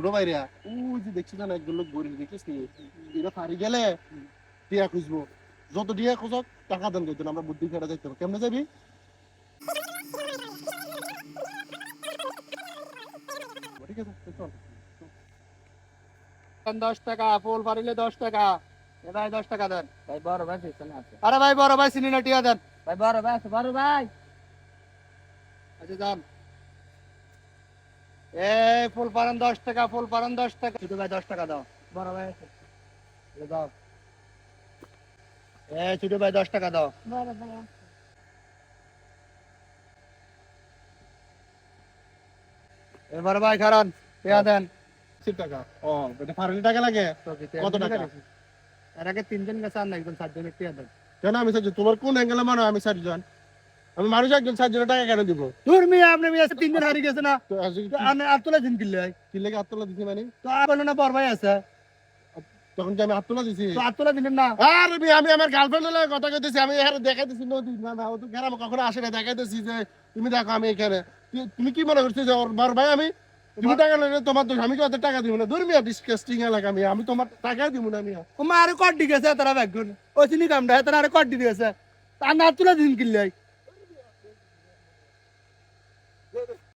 ছোট ভাইরা ওই যে দেখছি না একজন লোক গরিব দেখছিস নি এরা পারি গেলে টিয়া খুঁজবো যত টিয়া খুঁজক টাকা দেন কইতেন আমরা বুদ্ধি করে যাইতে হবে কেমনে যাবি ঠিক আছে চল 10 টাকা ফুল পারিলে 10 টাকা এ ভাই 10 টাকা দেন ভাই বড় ভাই পিছনে আছে। আরে ভাই বড় ভাই চিনি না টিয়া দেন ভাই বড় ভাই আছে, বড় ভাই। আচ্ছা যান এ ফুল পারেন 10 টাকা ফুল পারেন 10 টাকা ছোট ভাই 10 টাকা দাও বড় ভাই আছে। এ দাও এ ছোট ভাই 10 টাকা দাও বড় ভাই আছে। এবার ভাই খারান টিয়া দেন 80 টাকা ও এটা পারলে টাকা লাগে কত টাকা এর আগে 3 জন গেছে আর না একজন 7 জনের টিয়া দেন কেন আমি সাজি তোমার কোন অ্যাঙ্গেলে মানো আমি সার্জন আমি মানুষ একজন সার্জনের টাকা কেন দিব দূর মিয়া আপনি মিয়া 3 জন হারিয়ে গেছে না তো আজকে আপনি আতলা দিন কিনলে কি লেগে আত্মলা দিছি মানে তো বললো না বড় ভাই আছে তখন যে আমি আত্মলা দিছি তো আতলা দিলেন না আরে আমি আমার গার্লফ্রেন্ডের লাগে কথা কইতেছি আমি এখানে দেখাইতেছি নদী না না ও তো গ্রামে কখনো আসে না দেখাইতেছি যে তুমি দেখো আমি এখানে তুমি কি মনে করছিস যে ওর বড় ভাই আমি তুমি টাকা লইলে তোমার দোষ আমি কত টাকা দিব না দূর মিয়া ডিসকাস্টিং এলাকা আমি তোমার টাকা দিব না মিয়া ও মা আরে কট দি গেছে তারা ব্যাগুন ও চিনি কামটা তারা আরে কট দি গেছে তা না আতলা দিন কিনলে